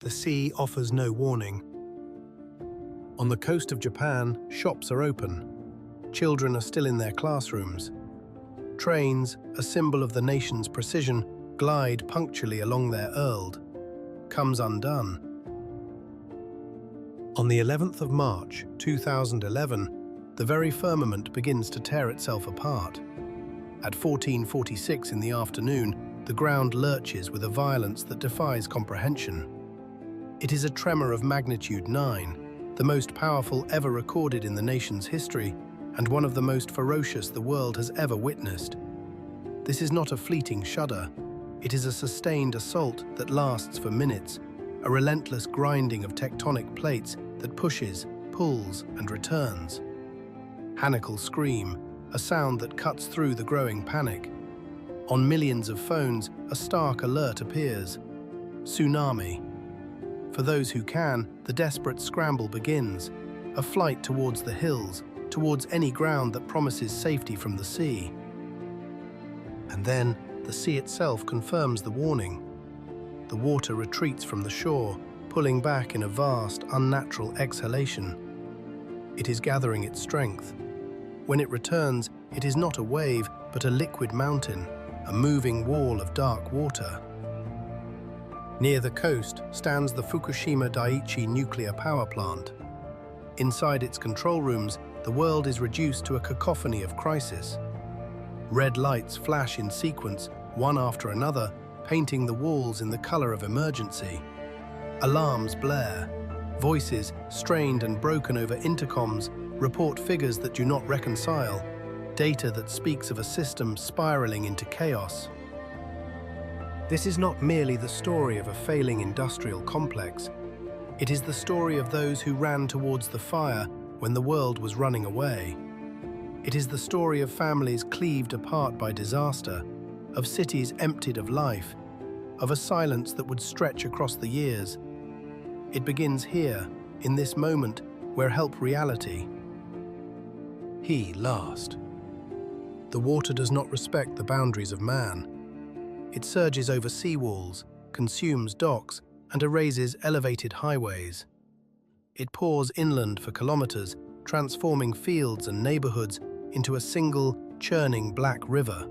The sea offers no warning. On the coast of Japan, shops are open. Children are still in their classrooms. Trains, a symbol of the nation's precision, glide punctually along their urled. Comes undone. On the 11th of March, 2011, the very firmament begins to tear itself apart. At 14:46 in the afternoon, the ground lurches with a violence that defies comprehension. It is a tremor of magnitude 9, the most powerful ever recorded in the nation's history, and one of the most ferocious the world has ever witnessed. This is not a fleeting shudder. It is a sustained assault that lasts for minutes, a relentless grinding of tectonic plates that pushes, pulls, and returns. Hanicles scream, a sound that cuts through the growing panic. On millions of phones, a stark alert appears. Tsunami. For those who can, the desperate scramble begins, a flight towards the hills, towards any ground that promises safety from the sea. And then, the sea itself confirms the warning. The water retreats from the shore, pulling back in a vast, unnatural exhalation. It is gathering its strength. When it returns, it is not a wave, but a liquid mountain, a moving wall of dark water. Near the coast stands the Fukushima Daiichi nuclear power plant. Inside its control rooms, the world is reduced to a cacophony of crisis. Red lights flash in sequence, one after another, painting the walls in the color of emergency. Alarms blare. Voices, strained and broken over intercoms, report figures that do not reconcile, data that speaks of a system spiraling into chaos. This is not merely the story of a failing industrial complex. It is the story of those who ran towards the fire when the world was running away. It is the story of families cleaved apart by disaster, of cities emptied of life, of a silence that would stretch across the years. It begins here, in this moment, where help reality. He last. The water does not respect the boundaries of man. It surges over seawalls, consumes docks, and erases elevated highways. It pours inland for kilometers, transforming fields and neighborhoods into a single, churning black river.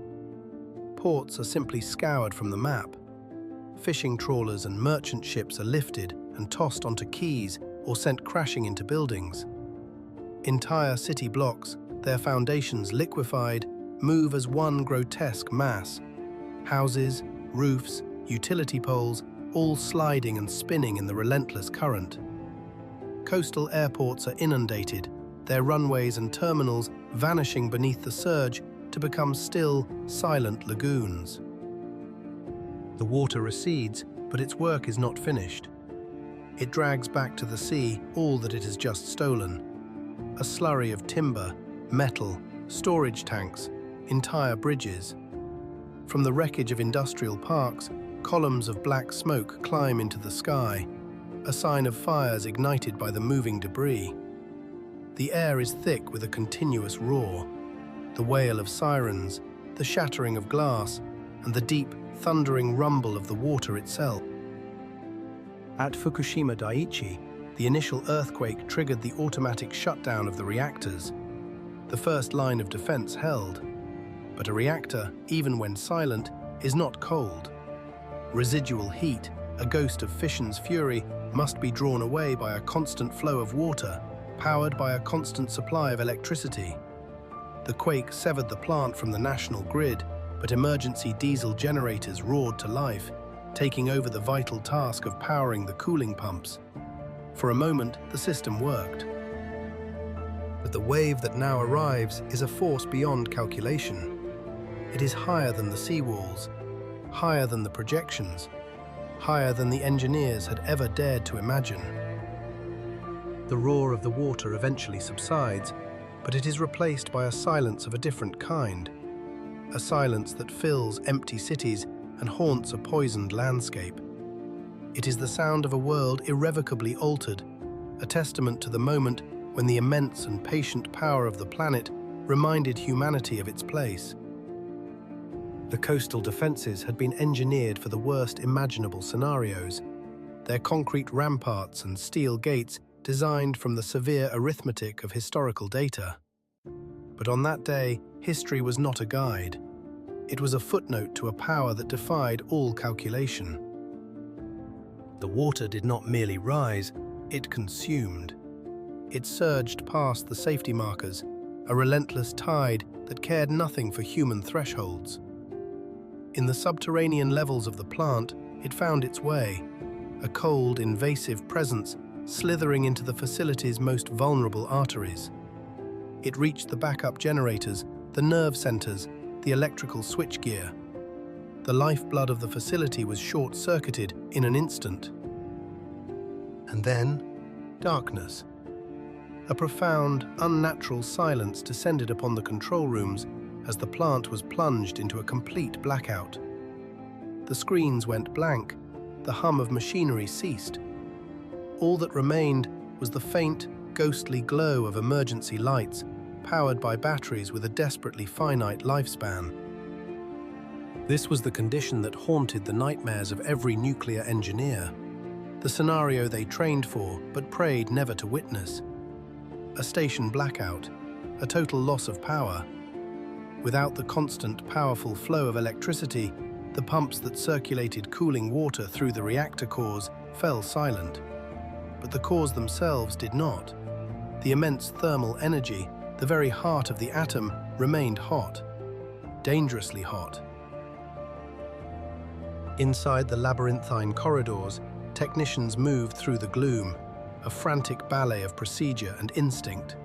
Ports are simply scoured from the map. Fishing trawlers and merchant ships are lifted and tossed onto quays or sent crashing into buildings. Entire city blocks, their foundations liquefied, move as one grotesque mass. Houses, roofs, utility poles, all sliding and spinning in the relentless current. Coastal airports are inundated, their runways and terminals vanishing beneath the surge to become still, silent lagoons. The water recedes, but its work is not finished. It drags back to the sea all that it has just stolen. A slurry of timber, metal, storage tanks, entire bridges. From the wreckage of industrial parks, columns of black smoke climb into the sky, a sign of fires ignited by the moving debris. The air is thick with a continuous roar, the wail of sirens, the shattering of glass, and the deep, thundering rumble of the water itself. At Fukushima Daiichi, the initial earthquake triggered the automatic shutdown of the reactors. The first line of defense held. But a reactor, even when silent, is not cold. Residual heat, a ghost of fission's fury, must be drawn away by a constant flow of water, powered by a constant supply of electricity. The quake severed the plant from the national grid, but emergency diesel generators roared to life, taking over the vital task of powering the cooling pumps. For a moment, the system worked. But the wave that now arrives is a force beyond calculation. It is higher than the seawalls, higher than the projections, higher than the engineers had ever dared to imagine. The roar of the water eventually subsides, but it is replaced by a silence of a different kind. A silence that fills empty cities and haunts a poisoned landscape. It is the sound of a world irrevocably altered, a testament to the moment when the immense and patient power of the planet reminded humanity of its place. The coastal defenses had been engineered for the worst imaginable scenarios. their concrete ramparts and steel gates designed from the severe arithmetic of historical data. But on that day, history was not a guide. It was a footnote to a power that defied all calculation. The water did not merely rise, it consumed. It surged past the safety markers, a relentless tide that cared nothing for human thresholds. In the subterranean levels of the plant, it found its way, a cold, invasive presence slithering into the facility's most vulnerable arteries. It reached the backup generators, the nerve centers, the electrical switchgear. The lifeblood of the facility was short-circuited in an instant. And then, darkness. A profound, unnatural silence descended upon the control rooms as the plant was plunged into a complete blackout. The screens went blank, the hum of machinery ceased. All that remained was the faint, ghostly glow of emergency lights, powered by batteries with a desperately finite lifespan. This was the condition that haunted the nightmares of every nuclear engineer, the scenario they trained for but prayed never to witness. A station blackout, a total loss of power. Without the constant, powerful flow of electricity, the pumps that circulated cooling water through the reactor cores fell silent. But the cores themselves did not. The immense thermal energy, the very heart of the atom, remained hot, dangerously hot. Inside the labyrinthine corridors, technicians moved through the gloom, a frantic ballet of procedure and instinct.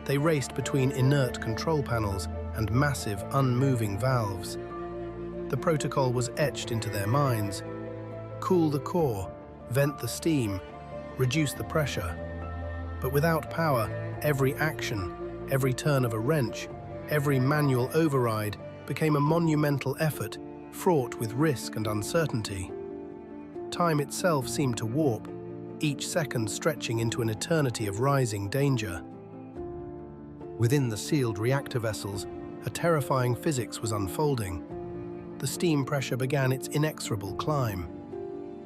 They raced between inert control panels and massive, unmoving valves. The protocol was etched into their minds. Cool the core, vent the steam, reduce the pressure. But without power, every action, every turn of a wrench, every manual override became a monumental effort fraught with risk and uncertainty. Time itself seemed to warp, each second stretching into an eternity of rising danger. Within the sealed reactor vessels, a terrifying physics was unfolding. The steam pressure began its inexorable climb.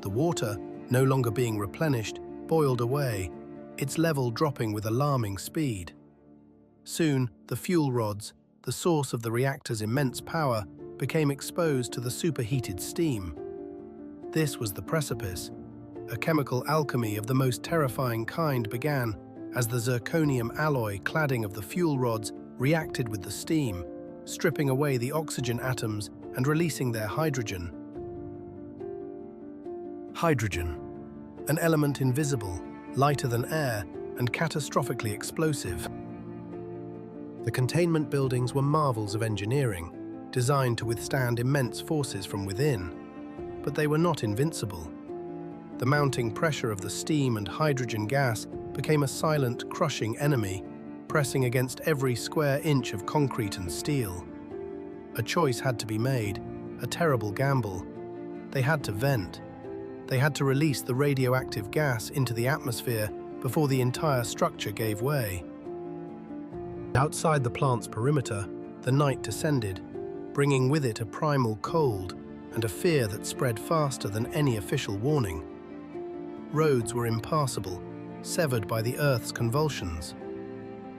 The water, no longer being replenished, boiled away, its level dropping with alarming speed. Soon, the fuel rods, the source of the reactor's immense power, became exposed to the superheated steam. This was the precipice. A chemical alchemy of the most terrifying kind began as the zirconium alloy cladding of the fuel rods reacted with the steam, stripping away the oxygen atoms and releasing their hydrogen. Hydrogen, an element invisible, lighter than air, and catastrophically explosive. The containment buildings were marvels of engineering, designed to withstand immense forces from within. But they were not invincible. The mounting pressure of the steam and hydrogen gas became a silent, crushing enemy, pressing against every square inch of concrete and steel. A choice had to be made, a terrible gamble. They had to vent. They had to release the radioactive gas into the atmosphere before the entire structure gave way. Outside the plant's perimeter, the night descended, bringing with it a primal cold and a fear that spread faster than any official warning. Roads were impassable, severed by the Earth's convulsions.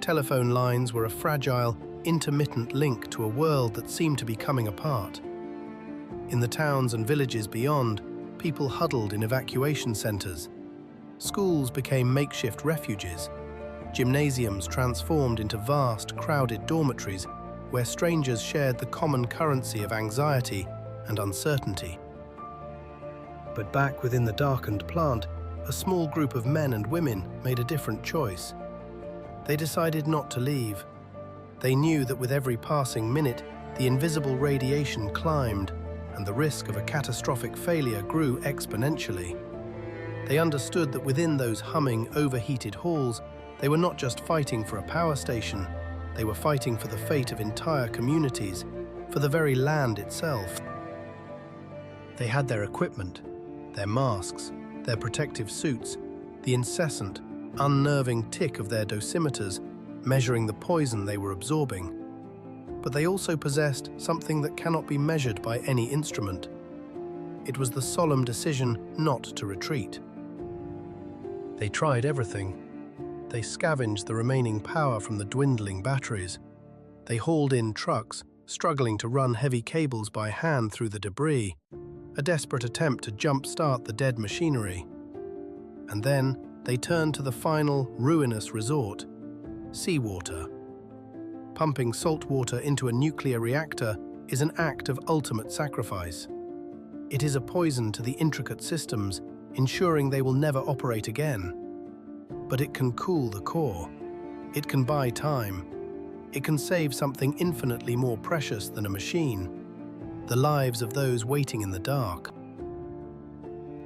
Telephone lines were a fragile, intermittent link to a world that seemed to be coming apart. In the towns and villages beyond, people huddled in evacuation centers. Schools became makeshift refuges. Gymnasiums transformed into vast, crowded dormitories where strangers shared the common currency of anxiety and uncertainty. But back within the darkened plant, a small group of men and women made a different choice. They decided not to leave. They knew that with every passing minute, the invisible radiation climbed, and the risk of a catastrophic failure grew exponentially. They understood that within those humming, overheated halls, they were not just fighting for a power station, they were fighting for the fate of entire communities, for the very land itself. They had their equipment, their masks, their protective suits, the incessant, unnerving tick of their dosimeters, measuring the poison they were absorbing. But they also possessed something that cannot be measured by any instrument. it was the solemn decision not to retreat. They tried everything. They scavenged the remaining power from the dwindling batteries. They hauled in trucks, struggling to run heavy cables by hand through the debris, a desperate attempt to jump-start the dead machinery. And then they turned to the final, ruinous resort: seawater. Pumping salt water into a nuclear reactor is an act of ultimate sacrifice. It is a poison to the intricate systems, ensuring they will never operate again. But it can cool the core. It can buy time. It can save something infinitely more precious than a machine: the lives of those waiting in the dark.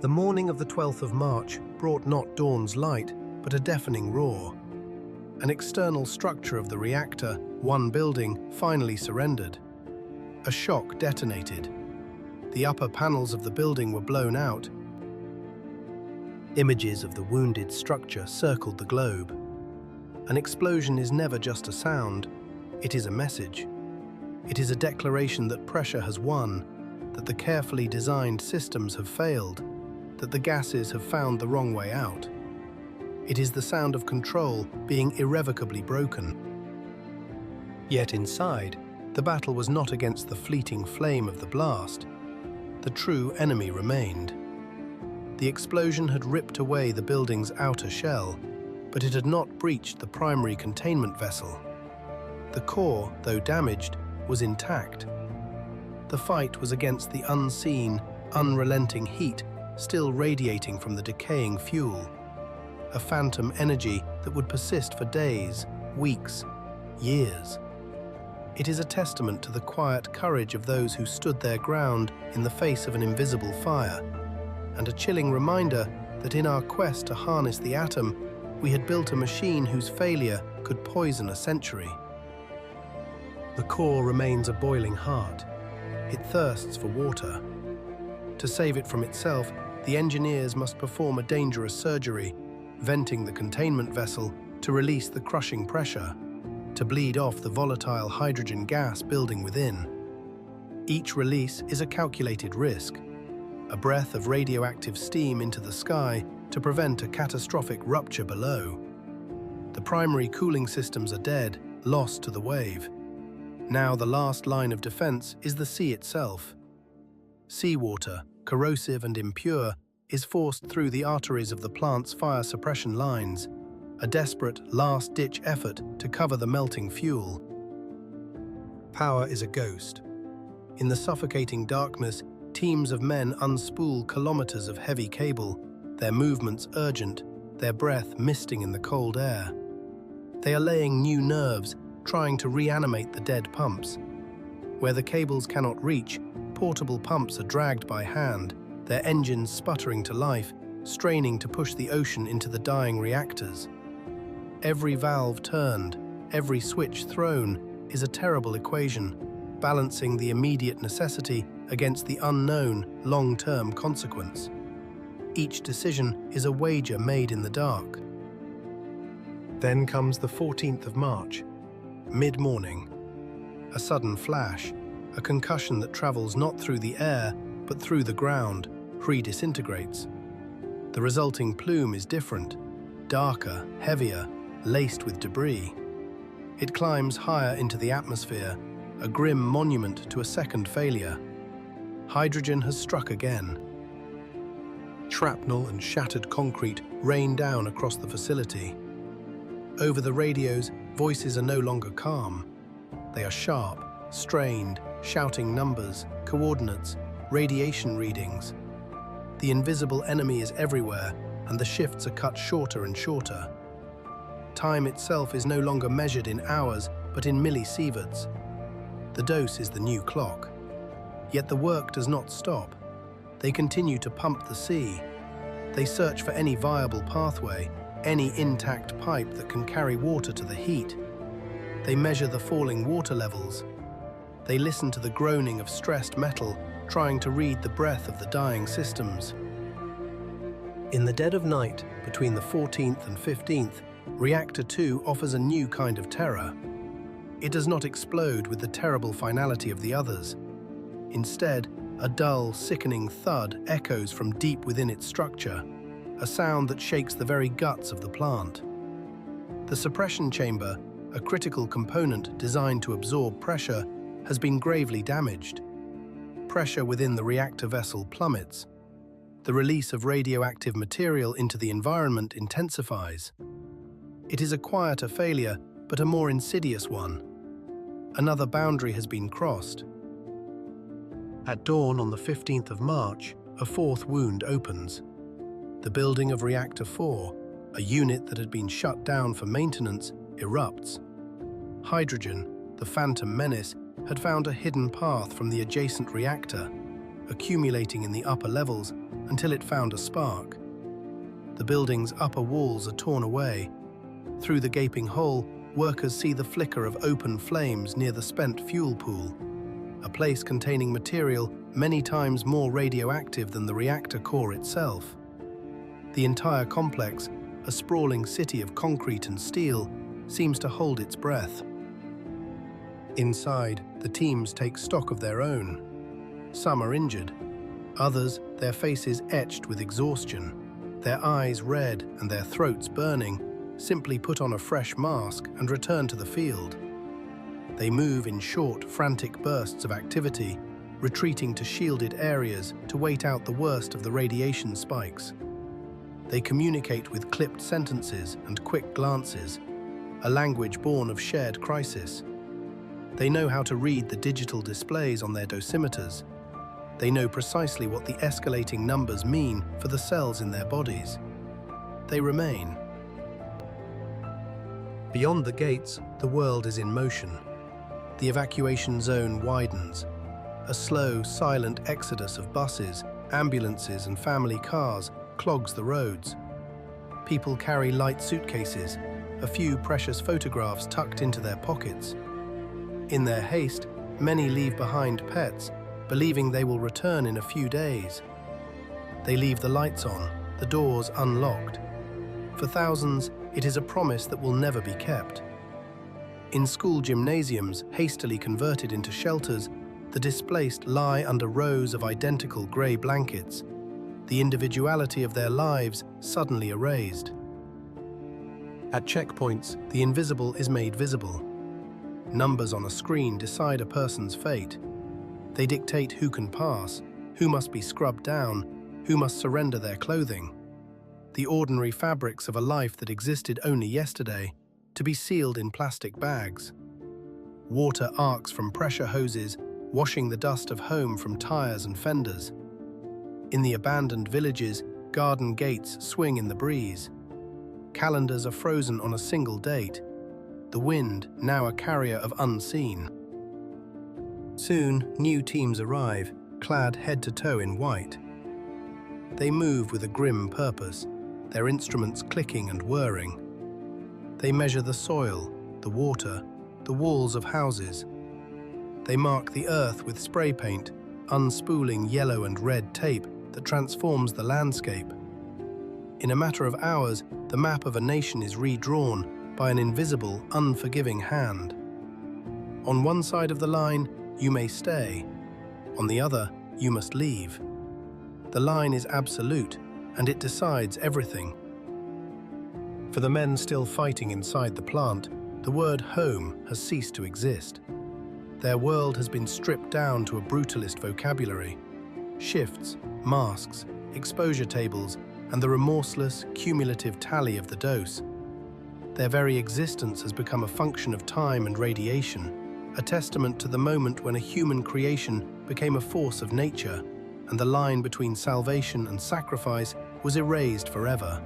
The morning of the 12th of March brought not dawn's light, but a deafening roar. An external structure of the reactor, one building, finally surrendered. A shock detonated. The upper panels of the building were blown out. Images of the wounded structure circled the globe. An explosion is never just a sound, it is a message. It is a declaration that pressure has won, that the carefully designed systems have failed, that the gases have found the wrong way out. It is the sound of control being irrevocably broken. Yet inside, the battle was not against the fleeting flame of the blast. The true enemy remained. The explosion had ripped away the building's outer shell, but it had not breached the primary containment vessel. The core, though damaged, was intact. The fight was against the unseen, unrelenting heat still radiating from the decaying fuel, a phantom energy that would persist for days, weeks, years. It is a testament to the quiet courage of those who stood their ground in the face of an invisible fire, and a chilling reminder that in our quest to harness the atom, we had built a machine whose failure could poison a century. The core remains a boiling heart. It thirsts for water. To save it from itself, the engineers must perform a dangerous surgery, venting the containment vessel to release the crushing pressure, to bleed off the volatile hydrogen gas building within. Each release is a calculated risk, a breath of radioactive steam into the sky to prevent a catastrophic rupture below. The primary cooling systems are dead, lost to the wave. Now the last line of defense is the sea itself. Seawater, corrosive and impure, is forced through the arteries of the plant's fire suppression lines, a desperate last-ditch effort to cover the melting fuel. Power is a ghost. In the suffocating darkness, teams of men unspool kilometers of heavy cable, their movements urgent, their breath misting in the cold air. They are laying new nerves, trying to reanimate the dead pumps. Where the cables cannot reach, portable pumps are dragged by hand, their engines sputtering to life, straining to push the ocean into the dying reactors. Every valve turned, every switch thrown, is a terrible equation, balancing the immediate necessity against the unknown, long-term consequence. Each decision is a wager made in the dark. Then comes the 14th of March, mid-morning. A sudden flash, a concussion that travels not through the air, but through the ground, pre-disintegrates. The resulting plume is different, darker, heavier, laced with debris. It climbs higher into the atmosphere, a grim monument to a second failure. Hydrogen has struck again. Shrapnel and shattered concrete rain down across the facility. Over the radios, voices are no longer calm. They are sharp, strained, shouting numbers, coordinates, radiation readings. The invisible enemy is everywhere, and the shifts are cut shorter and shorter. Time itself is no longer measured in hours, but in millisieverts. The dose is the new clock. Yet the work does not stop. They continue to pump the sea. They search for any viable pathway, any intact pipe that can carry water to the heat. They measure the falling water levels. They listen to the groaning of stressed metal, trying to read the breath of the dying systems. In the dead of night, between the 14th and 15th, Reactor 2 offers a new kind of terror. It does not explode with the terrible finality of the others. Instead, A dull, sickening thud echoes from deep within its structure, a sound that shakes the very guts of the plant. The suppression chamber, a critical component designed to absorb pressure, has been gravely damaged. Pressure within the reactor vessel plummets. The release of radioactive material into the environment intensifies. It is a quieter failure, but a more insidious one. Another boundary has been crossed. At dawn on the 15th of March, a fourth wound opens. The building of Reactor 4, a unit that had been shut down for maintenance, erupts. Hydrogen, the phantom menace, had found a hidden path from the adjacent reactor, accumulating in the upper levels until it found a spark. The building's upper walls are torn away. Through the gaping hole, workers see the flicker of open flames near the spent fuel pool, a place containing material many times more radioactive than the reactor core itself. The entire complex, a sprawling city of concrete and steel, seems to hold its breath. Inside, the teams take stock of their own. Some are injured. Others, their faces etched with exhaustion, their eyes red and their throats burning, simply put on a fresh mask and return to the field. They move in short, frantic bursts of activity, retreating to shielded areas to wait out the worst of the radiation spikes. They communicate with clipped sentences and quick glances, a language born of shared crisis. They know how to read the digital displays on their dosimeters. They know precisely what the escalating numbers mean for the cells in their bodies. They remain. Beyond the gates, the world is in motion. The evacuation zone widens. A slow, silent exodus of buses, ambulances, and family cars clogs the roads. People carry light suitcases, a few precious photographs tucked into their pockets. In their haste, many leave behind pets, believing they will return in a few days. They leave the lights on, the doors unlocked. For thousands, it is a promise that will never be kept. In school gymnasiums, hastily converted into shelters, the displaced lie under rows of identical grey blankets, the individuality of their lives suddenly erased. At checkpoints, the invisible is made visible. Numbers on a screen decide a person's fate. They dictate who can pass, who must be scrubbed down, who must surrender their clothing. The ordinary fabrics of a life that existed only yesterday, to be sealed in plastic bags. Water arcs from pressure hoses, washing the dust of home from tires and fenders. In the abandoned villages, garden gates swing in the breeze. Calendars are frozen on a single date. The wind, now a carrier of unseen. Soon, new teams arrive, clad head to toe in white. They move with a grim purpose, their instruments clicking and whirring. They measure the soil, the water, the walls of houses. They mark the earth with spray paint, unspooling yellow and red tape that transforms the landscape. In a matter of hours, the map of a nation is redrawn by an invisible, unforgiving hand. On one side of the line, you may stay. On the other, you must leave. The line is absolute, and it decides everything. For the men still fighting inside the plant, the word home has ceased to exist. Their world has been stripped down to a brutalist vocabulary. Shifts, masks, exposure tables, and the remorseless, cumulative tally of the dose. Their very existence has become a function of time and radiation, a testament to the moment when a human creation became a force of nature, and the line between salvation and sacrifice was erased forever.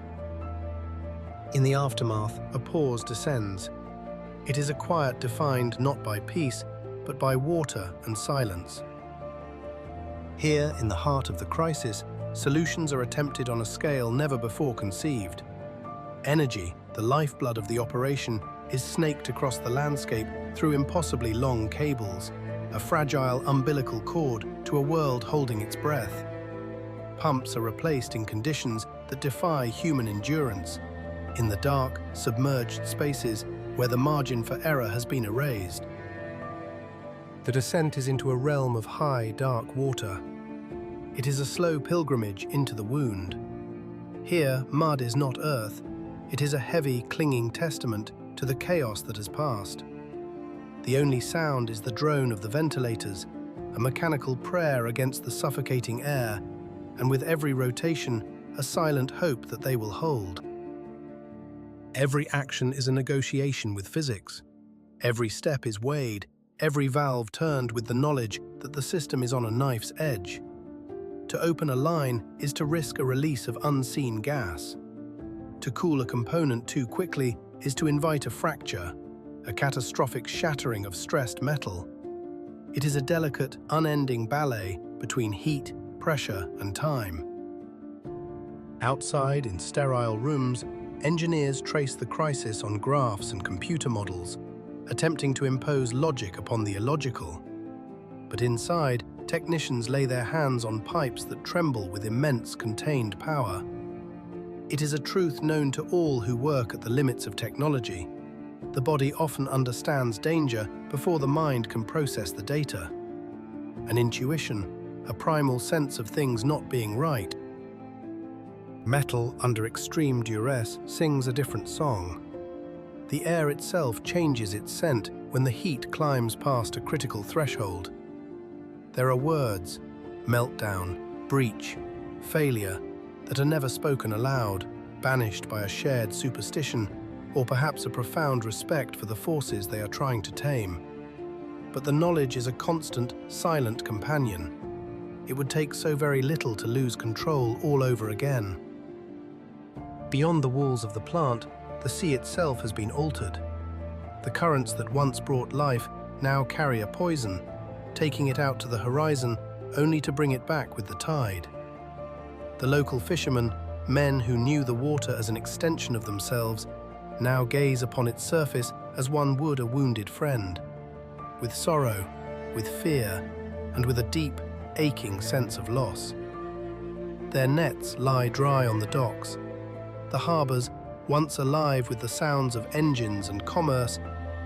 In the aftermath, a pause descends. It is a quiet defined not by peace, but by water and silence. Here, in the heart of the crisis, solutions are attempted on a scale never before conceived. Energy, the lifeblood of the operation, is snaked across the landscape through impossibly long cables, a fragile umbilical cord to a world holding its breath. Pumps are replaced in conditions that defy human endurance, in the dark, submerged spaces where the margin for error has been erased. The descent is into a realm of high, dark water, It is a slow pilgrimage into the wound. Here, mud is not earth. It is a heavy, clinging testament to the chaos that has passed. The only sound is the drone of the ventilators, a mechanical prayer against the suffocating air, and with every rotation, a silent hope that they will hold. Every action is a negotiation with physics. Every step is weighed, every valve turned with the knowledge that the system is on a knife's edge. To open a line is to risk a release of unseen gas. To cool a component too quickly is to invite a fracture, a catastrophic shattering of stressed metal. It is a delicate, unending ballet between heat, pressure, and time. Outside, in sterile rooms, engineers trace the crisis on graphs and computer models, attempting to impose logic upon the illogical. But inside, technicians lay their hands on pipes that tremble with immense contained power. It is a truth known to all who work at the limits of technology. The body often understands danger before the mind can process the data. An intuition, a primal sense of things not being right. Metal, under extreme duress, sings a different song. The air itself changes its scent when the heat climbs past a critical threshold. There are words, meltdown, breach, failure, that are never spoken aloud, banished by a shared superstition, or perhaps a profound respect for the forces they are trying to tame. But the knowledge is a constant, silent companion. It would take so very little to lose control all over again. Beyond the walls of the plant, the sea itself has been altered. The currents that once brought life now carry a poison, taking it out to the horizon only to bring it back with the tide. The local fishermen, men who knew the water as an extension of themselves, now gaze upon its surface as one would a wounded friend, with sorrow, with fear, and with a deep, aching sense of loss. Their nets lie dry on the docks. The harbours, once alive with the sounds of engines and commerce,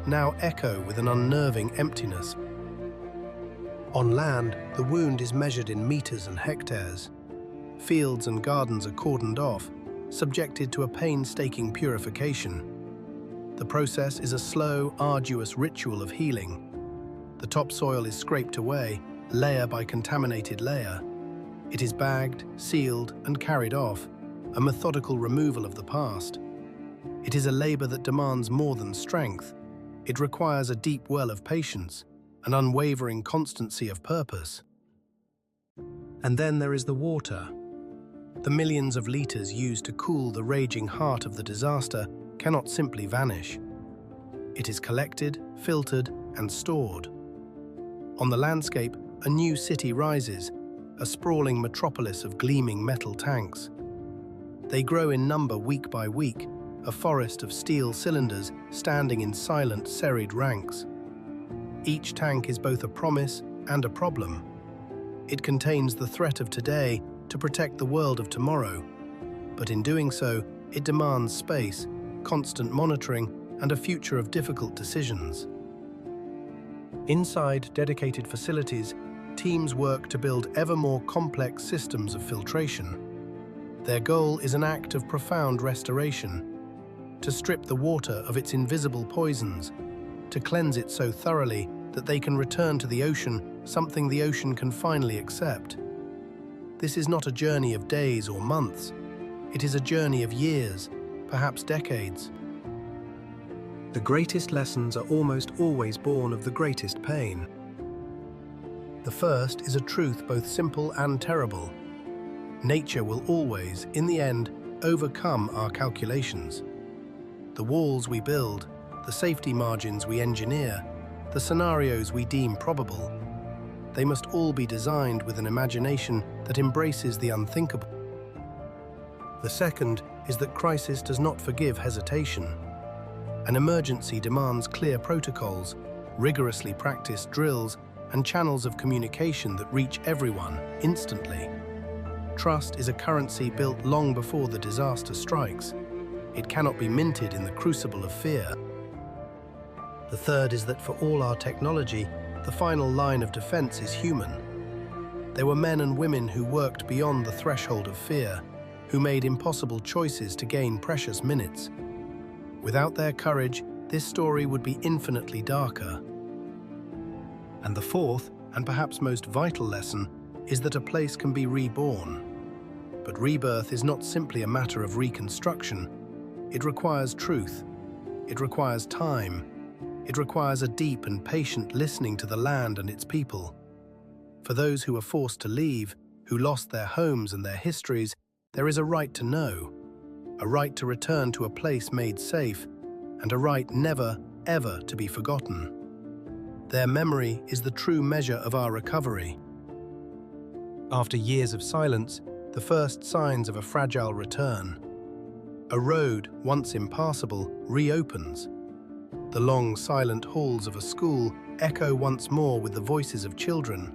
now echo with an unnerving emptiness. On land, the wound is measured in meters and hectares. Fields and gardens are cordoned off, subjected to a painstaking purification. The process is a slow, arduous ritual of healing. The topsoil is scraped away, layer by contaminated layer. It is bagged, sealed, and carried off, a methodical removal of the past. It is a labor that demands more than strength. It requires a deep well of patience, an unwavering constancy of purpose. And then there is the water. The millions of liters used to cool the raging heart of the disaster cannot simply vanish. It is collected, filtered, and stored. On the landscape, a new city rises, a sprawling metropolis of gleaming metal tanks. They grow in number week by week, a forest of steel cylinders standing in silent, serried ranks. Each tank is both a promise and a problem. It contains the threat of today to protect the world of tomorrow, but in doing so, it demands space, constant monitoring, and a future of difficult decisions. Inside dedicated facilities, teams work to build ever more complex systems of filtration. Their goal is an act of profound restoration, to strip the water of its invisible poisons, to cleanse it so thoroughly that they can return to the ocean something the ocean can finally accept. This is not a journey of days or months. It is a journey of years, perhaps decades. The greatest lessons are almost always born of the greatest pain. The first is a truth both simple and terrible. Nature will always, in the end, overcome our calculations. The walls we build, the safety margins we engineer, the scenarios we deem probable, they must all be designed with an imagination that embraces the unthinkable. The second is that crisis does not forgive hesitation. An emergency demands clear protocols, rigorously practiced drills, and channels of communication that reach everyone instantly. Trust is a currency built long before the disaster strikes. It cannot be minted in the crucible of fear. The third is that for all our technology, the final line of defense is human. They were men and women who worked beyond the threshold of fear, who made impossible choices to gain precious minutes. Without their courage, this story would be infinitely darker. And the fourth, and perhaps most vital lesson, is that a place can be reborn. But rebirth is not simply a matter of reconstruction. It requires truth. It requires time. It requires a deep and patient listening to the land and its people. For those who were forced to leave, who lost their homes and their histories, there is a right to know, a right to return to a place made safe, and a right never, ever to be forgotten. Their memory is the true measure of our recovery. After years of silence, the first signs of a fragile return. A road, once impassable, reopens. The long, silent halls of a school echo once more with the voices of children.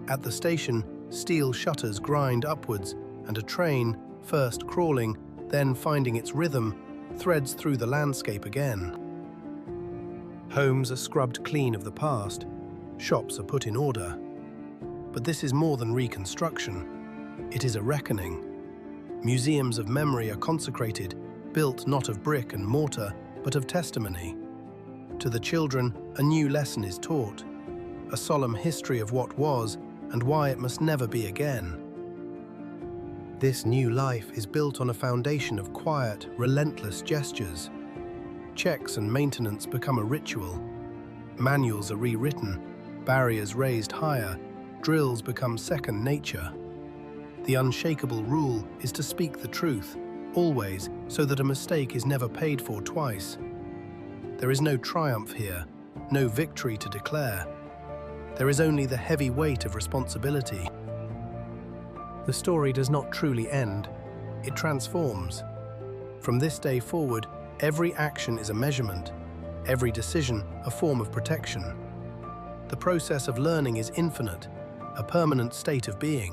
At the station, steel shutters grind upwards, and a train, first crawling, then finding its rhythm, threads through the landscape again. Homes are scrubbed clean of the past. Shops are put in order. But this is more than reconstruction. It is a reckoning. Museums of memory are consecrated, built not of brick and mortar, but of testimony. To the children, a new lesson is taught, a solemn history of what was and why it must never be again. This new life is built on a foundation of quiet, relentless gestures. Checks and maintenance become a ritual. Manuals are rewritten, barriers raised higher, drills become second nature. The unshakable rule is to speak the truth, always, so that a mistake is never paid for twice. There is no triumph here, no victory to declare. There is only the heavy weight of responsibility. The story does not truly end, it transforms. From this day forward, every action is a measurement, every decision a form of protection. The process of learning is infinite, a permanent state of being.